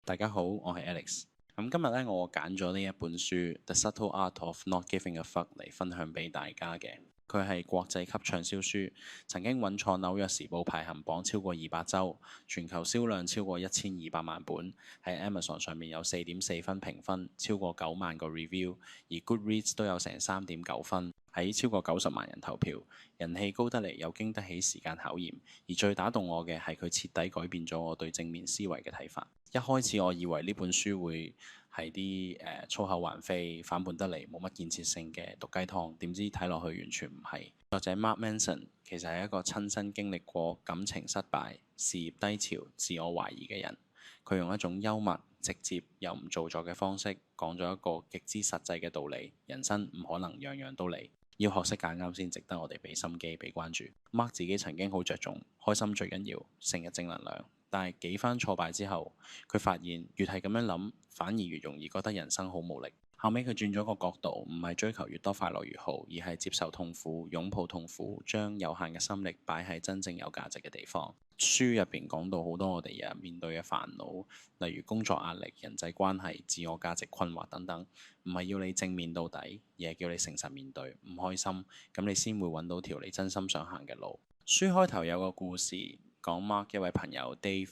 大家好，我係 Alex。咁今日咧，我揀咗呢一本書《The Subtle Art of Not Giving a Fuck》嚟分享俾大家嘅。佢係國際級暢銷書，曾經穩坐紐約時報排行榜超過200週，全球銷量超過1200萬本，喺 Amazon 上面有4.4分評分，超過9萬個 review，而 Goodreads 都有成3.9分，喺超過90萬人投票，人氣高得嚟又經得起時間考驗。而最打動我嘅係佢徹底改變咗我對正面思維嘅睇法。一開始我以為呢本書會係啲粗口橫飛、反叛得嚟冇乜建設性嘅毒雞湯，點知睇落去完全唔係。作者 Mark Manson 其實係一個親身經歷過感情失敗、事業低潮、自我懷疑嘅人。佢用一種幽默、直接又唔做作嘅方式講咗一個極之實際嘅道理：人生唔可能樣樣都嚟，要學識揀啱先值得我哋俾心機、俾關注。Mark 自己曾經好着重開心最緊要，成日正能量。但係幾番挫敗之後，佢發現越係咁樣諗，反而越容易覺得人生好無力。後尾佢轉咗個角度，唔係追求越多快樂越好，而係接受痛苦、擁抱痛苦，將有限嘅心力擺喺真正有價值嘅地方。書入邊講到好多我哋日日面對嘅煩惱，例如工作壓力、人際關係、自我價值困惑等等，唔係要你正面到底，而係叫你誠實面對。唔開心，咁你先會揾到條你真心想行嘅路。書開頭有個故事，講 Mark 一位朋友 Dave，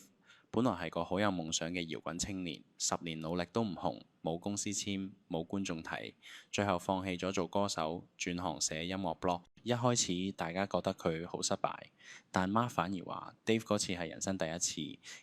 本來係個好有夢想嘅搖滾青年，10年努力都唔紅，冇公司簽，冇觀眾睇，最後放棄咗做歌手，轉行寫音樂 blog。一開始大家覺得佢好失敗，但 Mark 反而話 Dave 嗰次係人生第一次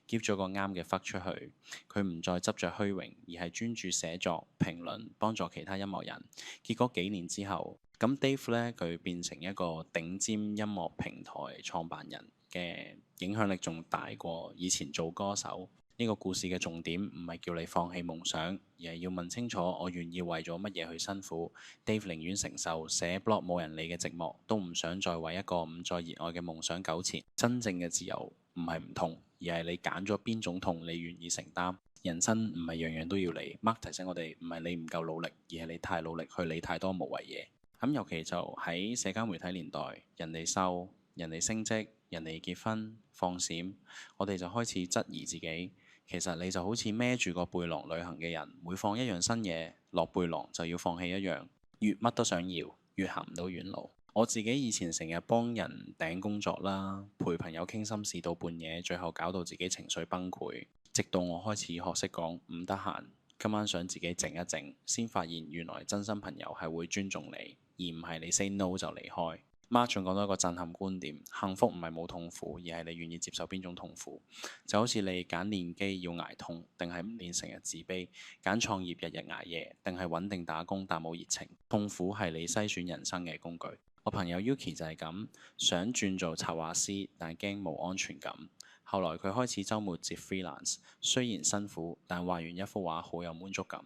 ，give 咗個啱嘅 fuck 出去。佢唔再執着虛榮，而係專注寫作、評論，幫助其他音樂人。結果幾年之後，咁 Dave 呢，佢變成一個頂尖音樂平台創辦人嘅影響力仲大過以前做歌手。呢個故事嘅重點唔係叫你放棄夢想，而係要問清楚我願意為咗乜嘢去辛苦。Dave 寧願承受寫 blog 冇人理嘅寂寞，都唔想再為一個唔再熱愛嘅夢想糾纏。真正嘅自由唔係唔痛，而係你揀咗邊種痛，你願意承擔。人生唔係樣樣都要理。Mark 提醒我哋，唔係你唔夠努力，而係你太努力去理太多無謂嘢。咁尤其就喺社交媒體年代，人哋瘦，人哋升職，人哋結婚放閃，我哋就開始質疑自己。其實你就好似孭住個背囊旅行嘅人，每放一樣新嘢落背囊就要放棄一樣，越乜都想要，越行唔到遠路。我自己以前成日幫人頂工作啦，陪朋友傾心事到半夜，最後搞到自己情緒崩潰。直到我開始學識講唔得閒，今晚想自己靜一靜，先發現原來真心朋友係會尊重你，而唔係你 say no 就離開。Mark 仲講到一個震撼觀點：幸福唔係冇痛苦，而係你願意接受邊種痛苦。就好似你揀練機要捱痛，定係練成日自卑；揀創業日日捱夜，定係穩定打工但冇熱情。痛苦係你篩選人生嘅工具。我朋友 Yuki 就係咁，想轉做插畫師，但係驚冇安全感。後來佢開始週末接 freelance，雖然辛苦，但畫完一幅畫好有滿足感。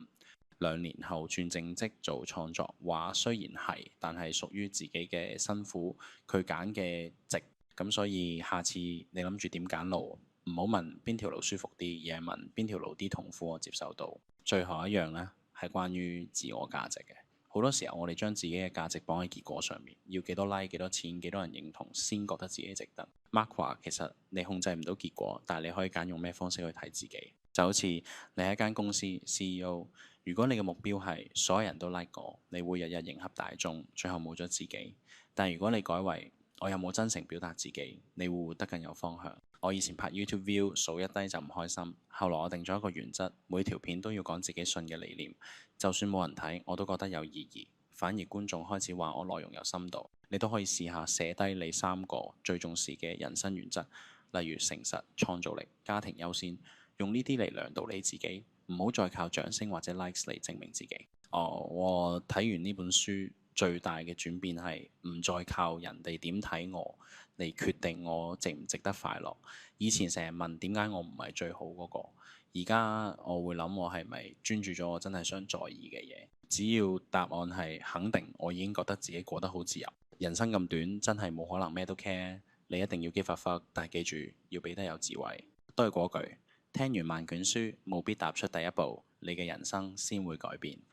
2年後轉正職做創作，畫雖然係，但係屬於自己嘅辛苦，佢揀嘅值。咁所以下次你諗住點揀路，唔好問邊條路舒服啲，而係問邊條路啲痛苦我接受到。最後一樣呢，係關於自我價值嘅。好多時候我哋將自己嘅價值綁喺結果上面，要幾多 like、幾多錢、幾多人認同先覺得自己值得。Mark 話其實你控制唔到結果，但係你可以揀用咩方式去睇自己。就好似你係一間公司 CEO，如果你嘅目標係所有人都 like 我，你會日日迎合大眾，最後冇咗自己。但如果你改為我有冇真誠表達自己，你會活得更有方向。我以前拍 YouTube view 數一低就唔開心，後來我定咗一個原則，每條片都要講自己信嘅理念，就算冇人睇，我都覺得有意義。反而觀眾開始話我內容有深度。你都可以試下寫低你3個最重視嘅人生原則，例如誠實、創造力、家庭優先，用呢啲嚟量度你自己，唔好再靠掌聲或者 likes 嚟證明自己。我睇完呢本書，最大嘅轉變係唔再靠人哋點睇我嚟決定我值唔值得快樂。以前成日問點解我唔係最好嗰個，而家我會諗我係咪專注咗我真係想在意嘅嘢。只要答案係肯定，我已經覺得自己過得好自由。人生咁短，真係冇可能咩都 care。你一定要 give a fuck，但係記住要俾得有智慧。都係嗰句，聽完萬卷書，務必踏出第一步，你嘅人生先會改變。